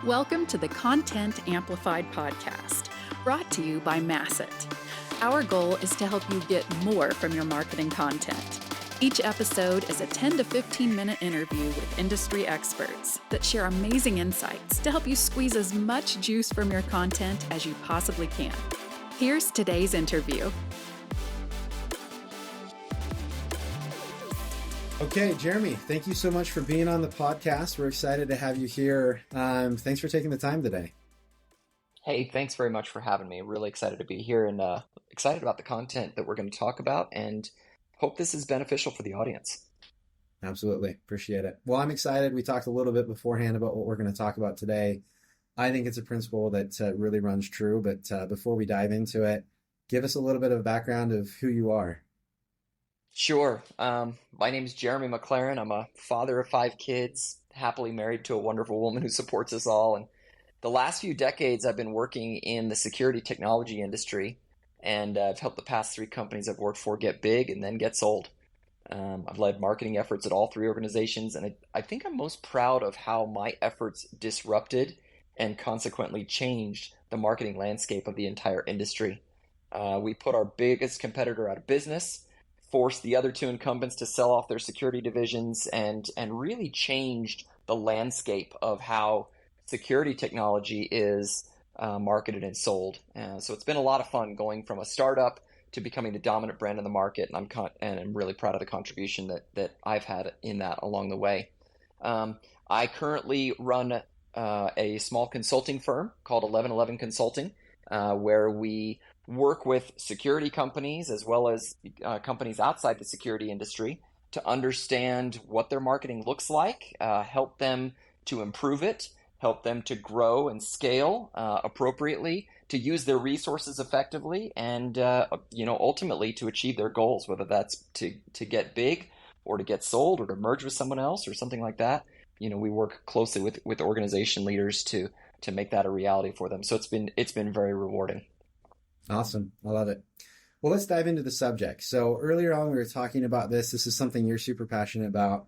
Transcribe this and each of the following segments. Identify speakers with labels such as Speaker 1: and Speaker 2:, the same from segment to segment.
Speaker 1: Welcome to the Content Amplified podcast, brought to you by Masset. Our goal is to help you get more from your marketing content. Each episode is a 10 to 15 minute interview with industry experts that share amazing insights to help you squeeze as much juice from your content as you possibly can. Here's today's interview.
Speaker 2: Okay, Jeremy, thank you so much for being on the podcast. We're excited to have you here. Thanks for taking the time today.
Speaker 3: Hey, thanks very much for having me. Really excited to be here and excited about the content that we're going to talk about and hope this is beneficial for the audience.
Speaker 2: Absolutely. Appreciate it. Well, I'm excited. We talked a little bit beforehand about what we're going to talk about today. I think it's a principle that really runs true. But before we dive into it, give us a little bit of a background of who you are.
Speaker 3: Sure. My name is Jeremy McLaren. I'm a father of 5 kids, happily married to a wonderful woman who supports us all. And the last few decades, I've been working in the security technology industry, and I've helped the past 3 companies I've worked for get big and then get sold. I've led marketing efforts at all 3 organizations, and I think I'm most proud of how my efforts disrupted and consequently changed the marketing landscape of the entire industry. We put our biggest competitor out of business, forced the other 2 incumbents to sell off their security divisions, and really changed the landscape of how security technology is marketed and sold. So it's been a lot of fun going from a startup to becoming the dominant brand in the market, and I'm really proud of the contribution that I've had in that along the way. I currently run a small consulting firm called 1111 Consulting, where we work with security companies as well as companies outside the security industry to understand what their marketing looks like, help them to improve it, help them to grow and scale appropriately, to use their resources effectively, and ultimately to achieve their goals, whether that's to get big or to get sold or to merge with someone else or something like that. We work closely with organization leaders to make that a reality for them. So it's been very rewarding.
Speaker 2: Awesome. I love it. Well, let's dive into the subject. So earlier on, we were talking about this. This is something you're super passionate about.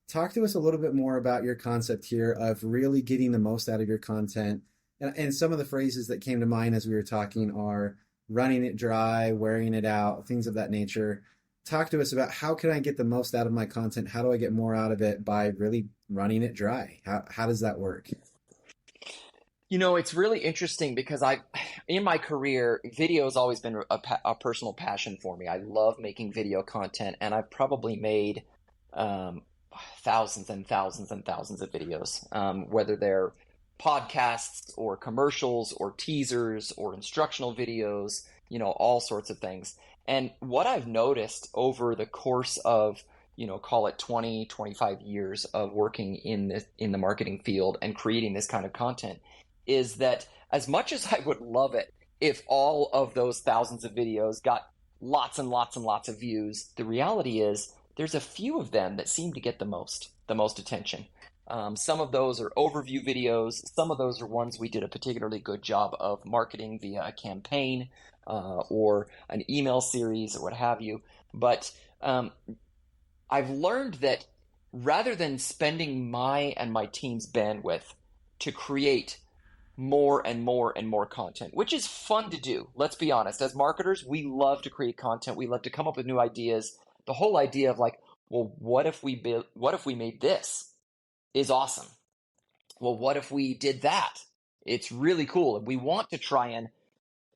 Speaker 2: Talk to us a little bit more about your concept here of really getting the most out of your content. And some of the phrases that came to mind as we were talking are running it dry, wearing it out, things of that nature. Talk to us about how can I get the most out of my content? How do I get more out of it by really running it dry? How does that work?
Speaker 3: It's really interesting because in my career, video has always been a personal passion for me. I love making video content, and I've probably made thousands and thousands and thousands of videos, whether they're podcasts or commercials or teasers or instructional videos, all sorts of things. And what I've noticed over the course of, call it 20, 25 years of working in the marketing field and creating this kind of content is that as much as I would love it if all of those thousands of videos got lots and lots and lots of views, the reality is there's a few of them that seem to get the most attention. Some of those are overview videos. Some of those are ones we did a particularly good job of marketing via a campaign or an email series or what have you. But I've learned that rather than spending my and my team's bandwidth to create more and more and more content, which is fun to do. Let's be honest. As marketers, we love to create content. We love to come up with new ideas. The whole idea of what if we made this is awesome. Well, what if we did that? It's really cool. And we want to try and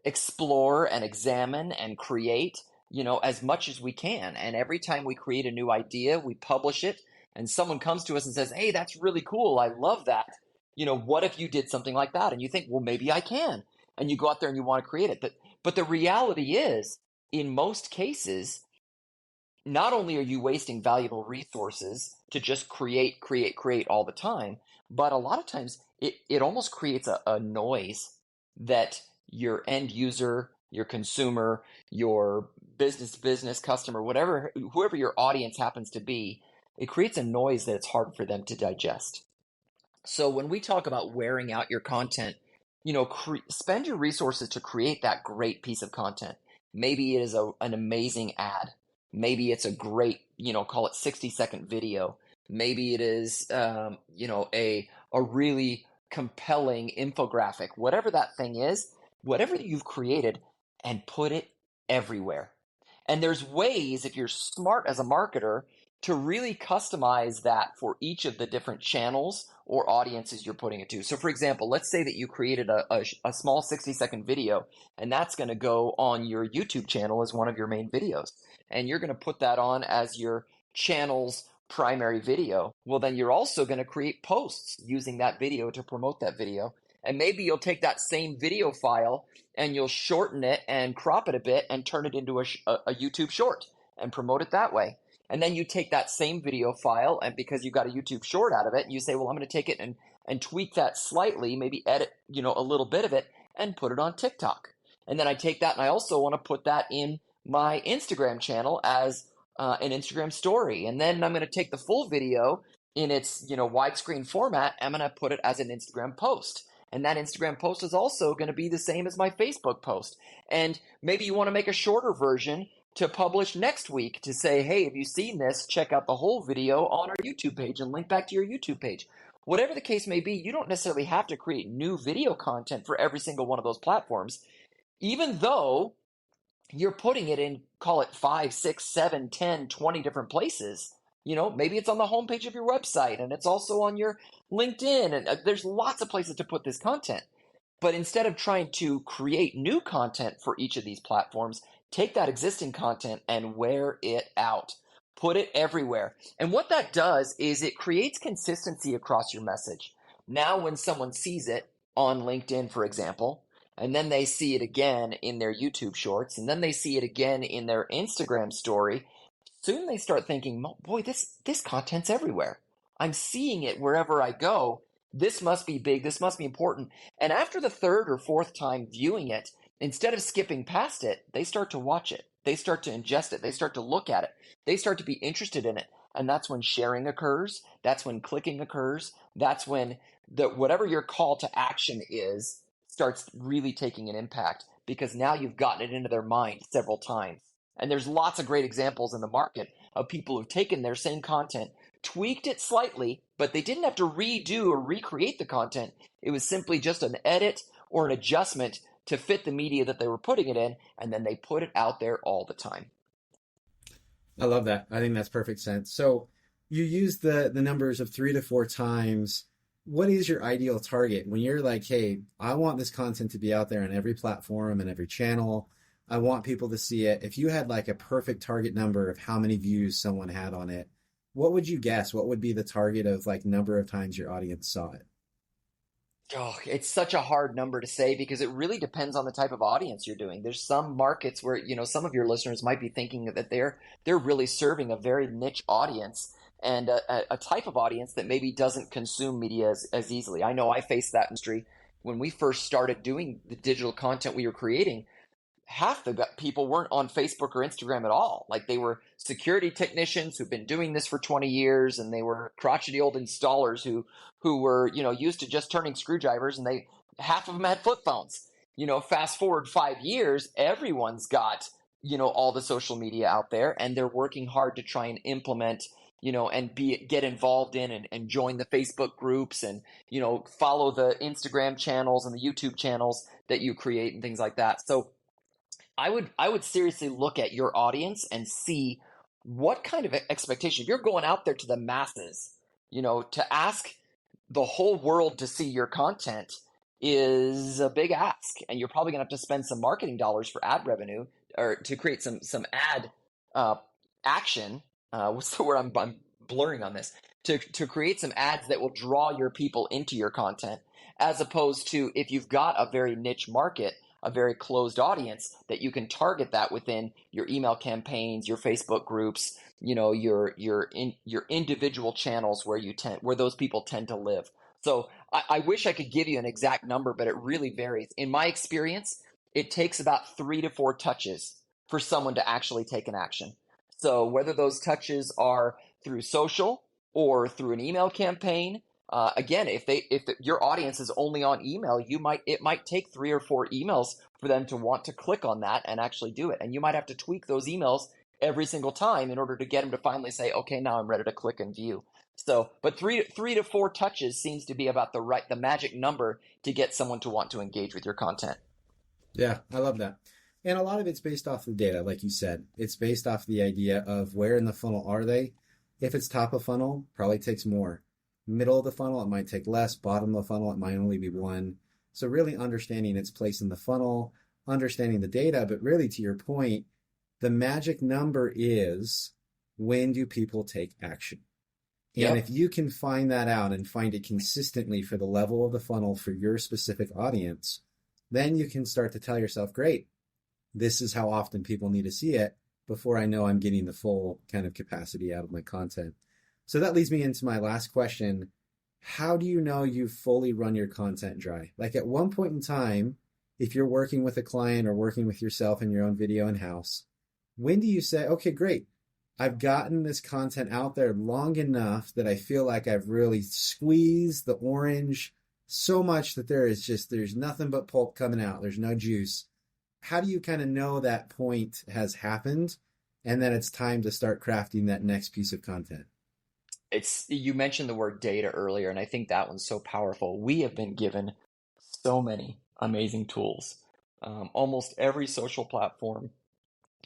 Speaker 3: explore and examine and create, as much as we can. And every time we create a new idea, we publish it, and someone comes to us and says, "Hey, that's really cool. I love that. What if you did something like that?" And you think, well, maybe I can. And you go out there and you want to create it. But the reality is, in most cases, not only are you wasting valuable resources to just create all the time, but a lot of times it almost creates a noise that your end user, your consumer, your business customer, whoever your audience happens to be, it creates a noise that it's hard for them to digest. So when we talk about wearing out your content, spend your resources to create that great piece of content. Maybe it is an amazing ad. Maybe it's a great, call it 60-second video. Maybe it is, a really compelling infographic, whatever that thing is, whatever you've created, and put it everywhere. And there's ways, if you're smart as a marketer, to really customize that for each of the different channels or audiences you're putting it to. So for example, let's say that you created a small 60-second video, and that's going to go on your YouTube channel as one of your main videos. And you're going to put that on as your channel's primary video. Well, then you're also going to create posts using that video to promote that video. And maybe you'll take that same video file and you'll shorten it and crop it a bit and turn it into a YouTube short and promote it that way. And then you take that same video file, and because you got a YouTube short out of it, you say, well, I'm going to take it and tweak that slightly, maybe edit, a little bit of it and put it on TikTok. And then I take that and I also want to put that in my Instagram channel as an Instagram story. And then I'm going to take the full video in its, widescreen format. I'm going to put it as an Instagram post. And that Instagram post is also going to be the same as my Facebook post. And maybe you want to make a shorter version to publish next week to say, hey, have you seen this? Check out the whole video on our YouTube page and link back to your YouTube page. Whatever the case may be, you don't necessarily have to create new video content for every single one of those platforms, even though you're putting it in, call it 5, 6, 7, 10, 20 different places. Maybe it's on the homepage of your website and it's also on your LinkedIn, and there's lots of places to put this content. But instead of trying to create new content for each of these platforms, take that existing content and wear it out. Put it everywhere. And what that does is it creates consistency across your message. Now, when someone sees it on LinkedIn, for example, and then they see it again in their YouTube shorts, and then they see it again in their Instagram story, soon they start thinking, boy, this content's everywhere. I'm seeing it wherever I go. This must be big. This must be important. And after the third or fourth time viewing it, instead of skipping past it, they start to watch it. They start to ingest it. They start to look at it. They start to be interested in it. And that's when sharing occurs. That's when clicking occurs. That's when whatever your call to action is starts really taking an impact, because now you've gotten it into their mind several times. And there's lots of great examples in the market of people who've taken their same content, tweaked it slightly, but they didn't have to redo or recreate the content. It was simply just an edit or an adjustment to fit the media that they were putting it in, and then they put it out there all the time.
Speaker 2: I love that. I think that's perfect sense. So you use the numbers of 3 to 4 times. What is your ideal target when you're like, hey, I want this content to be out there on every platform and every channel. I want people to see it. If you had like a perfect target number of how many views someone had on it, what would you guess? What would be the target of like number of times your audience saw it?
Speaker 3: Oh, it's such a hard number to say because it really depends on the type of audience you're doing. There's some markets where, some of your listeners might be thinking that they're really serving a very niche audience and a type of audience that maybe doesn't consume media as easily. I know I faced that industry when we first started doing the digital content we were creating. Half the people weren't on Facebook or Instagram at all. Like, they were security technicians who've been doing this for 20 years, and they were crotchety old installers who were, used to just turning screwdrivers, and half of them had flip phones. Fast forward 5 years, everyone's got, all the social media out there, and they're working hard to try and implement, and get involved in and join the Facebook groups and, follow the Instagram channels and the YouTube channels that you create and things like that. So I would seriously look at your audience and see what kind of expectation. If you're going out there to the masses, to ask the whole world to see your content is a big ask, and you're probably going to have to spend some marketing dollars for ad revenue or to create some ad action. What's the word? I'm blurring on this. To create some ads that will draw your people into your content, as opposed to if you've got a very niche market, a very closed audience, that you can target that within your email campaigns, your Facebook groups, your individual channels where those people tend to live. So I wish I could give you an exact number, but it really varies. In my experience, it takes about 3 to 4 touches for someone to actually take an action. So whether those touches are through social or through an email campaign, again, if your audience is only on email, it might take 3 or 4 emails for them to want to click on that and actually do it. And you might have to tweak those emails every single time in order to get them to finally say, okay, now I'm ready to click and view. So, but three to four touches seems to be about the magic number to get someone to want to engage with your content.
Speaker 2: Yeah, I love that. And a lot of it's based off the data, like you said. It's based off the idea of where in the funnel are they. If it's top of funnel, probably takes more. Middle of the funnel, it might take less. Bottom of the funnel, it might only be one. So really understanding its place in the funnel, understanding the data, but really to your point, the magic number is, when do people take action? And if you can find that out and find it consistently for the level of the funnel for your specific audience, then you can start to tell yourself, great, this is how often people need to see it before I know I'm getting the full kind of capacity out of my content. So that leads me into my last question. How do you know you've fully run your content dry? Like at one point in time, if you're working with a client or working with yourself in your own video in-house, when do you say, okay, great, I've gotten this content out there long enough that I feel like I've really squeezed the orange so much that there's nothing but pulp coming out. There's no juice. How do you kind of know that point has happened and then it's time to start crafting that next piece of content?
Speaker 3: You mentioned the word data earlier, and I think that one's so powerful. We have been given so many amazing tools. Almost every social platform,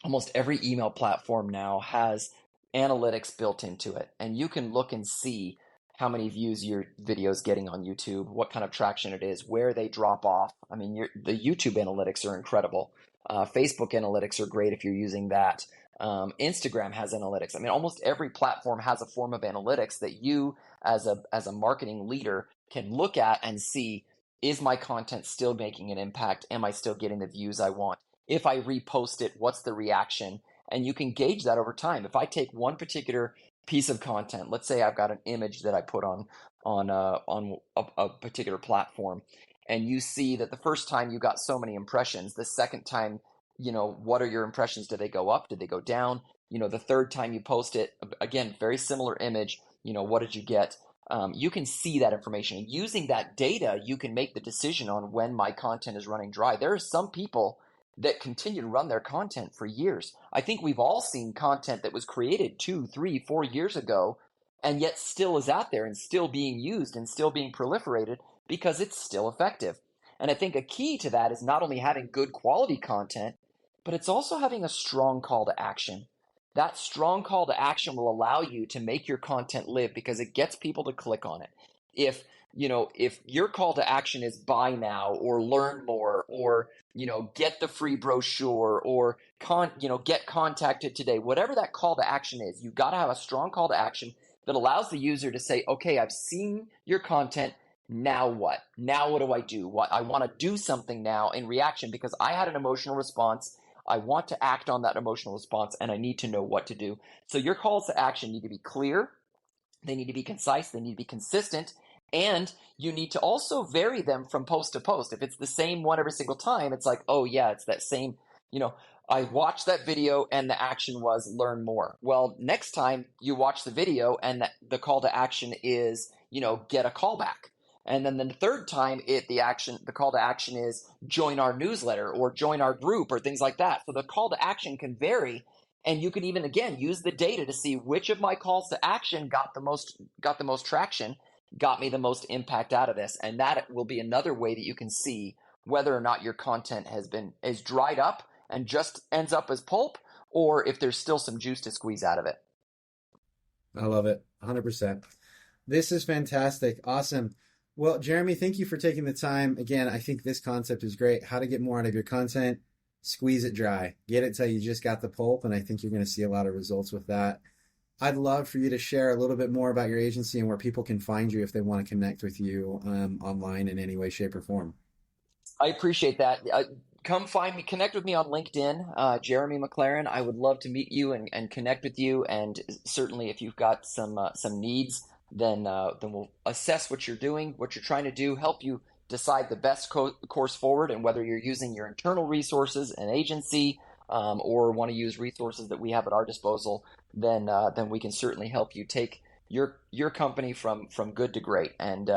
Speaker 3: almost every email platform now has analytics built into it. And you can look and see how many views your video is getting on YouTube, what kind of traction it is, where they drop off. I mean, the YouTube analytics are incredible. Facebook analytics are great if you're using that. Instagram has analytics. I mean, almost every platform has a form of analytics that you, as a marketing leader, can look at and see, is my content still making an impact? Am I still getting the views I want? If I repost it, what's the reaction? And you can gauge that over time. If I take one particular piece of content, let's say I've got an image that I put on a particular platform, and you see that the first time you got so many impressions, the second time, what are your impressions? Did they go up? Did they go down? The third time you post it, again, very similar image, what did you get? You can see that information. And using that data, you can make the decision on when my content is running dry. There are some people that continue to run their content for years. I think we've all seen content that was created 2, 3, 4 years ago, and yet still is out there and still being used and still being proliferated because it's still effective. And I think a key to that is not only having good quality content, but it's also having a strong call to action. That strong call to action will allow you to make your content live because it gets people to click on it. If your call to action is buy now or learn more or, get the free brochure or get contacted today, whatever that call to action is, you've got to have a strong call to action that allows the user to say, okay, I've seen your content. Now what? Now what do I do? I want to do something now in reaction because I had an emotional response. I want to act on that emotional response and I need to know what to do. So your calls to action need to be clear. They need to be concise. They need to be consistent. And you need to also vary them from post to post. If it's the same one every single time, it's like, oh yeah, it's that same, I watched that video and the action was learn more. Well, next time you watch the video and the call to action is, get a callback. And then the third time the call to action is join our newsletter or join our group or things like that. So the call to action can vary. And you can even, again, use the data to see which of my calls to action got the most traction, got me the most impact out of this. And that will be another way that you can see whether or not your content is dried up and just ends up as pulp, or if there's still some juice to squeeze out of it.
Speaker 2: I love it. 100%. This is fantastic. Awesome. Well, Jeremy, thank you for taking the time. Again, I think this concept is great. How to get more out of your content, squeeze it dry, get it till you just got the pulp. And I think you're going to see a lot of results with that. I'd love for you to share a little bit more about your agency and where people can find you if they want to connect with you online in any way, shape, or form.
Speaker 3: I appreciate that. Come find me, connect with me on LinkedIn, Jeremy McLaren. I would love to meet you and connect with you. And certainly if you've got some needs, then we'll assess what you're doing, what you're trying to do, help you decide the best course forward, and whether you're using your internal resources, an agency, or want to use resources that we have at our disposal, then we can certainly help you take your company from good to great and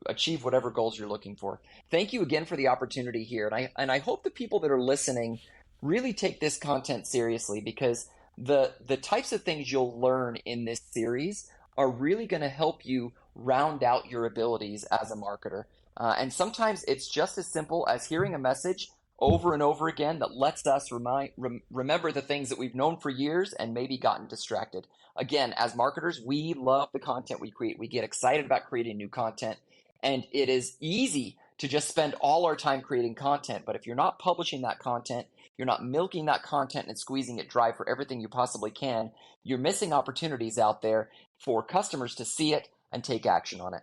Speaker 3: achieve whatever goals you're looking for. Thank you again for the opportunity here, and I hope the people that are listening really take this content seriously, because the types of things you'll learn in this series are really going to help you round out your abilities as a marketer. And sometimes it's just as simple as hearing a message over and over again that lets us remember the things that we've known for years and maybe gotten distracted. Again, as marketers, we love the content we create. We get excited about creating new content, and it is easy to just spend all our time creating content. But if you're not publishing that content, you're not milking that content and squeezing it dry for everything you possibly can, you're missing opportunities out there for customers to see it and take action on it.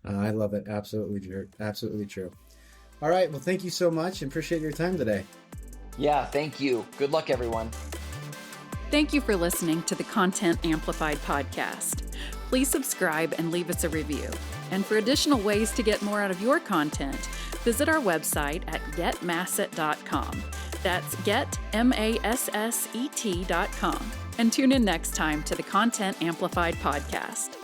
Speaker 2: I love it. Absolutely true. Absolutely true. All right. Well, thank you so much and appreciate your time today.
Speaker 3: Yeah, thank you. Good luck, everyone.
Speaker 1: Thank you for listening to the Content Amplified podcast. Please subscribe and leave us a review. And for additional ways to get more out of your content, visit our website at getmasset.com. That's getmasset.com. And tune in next time to the Content Amplified podcast.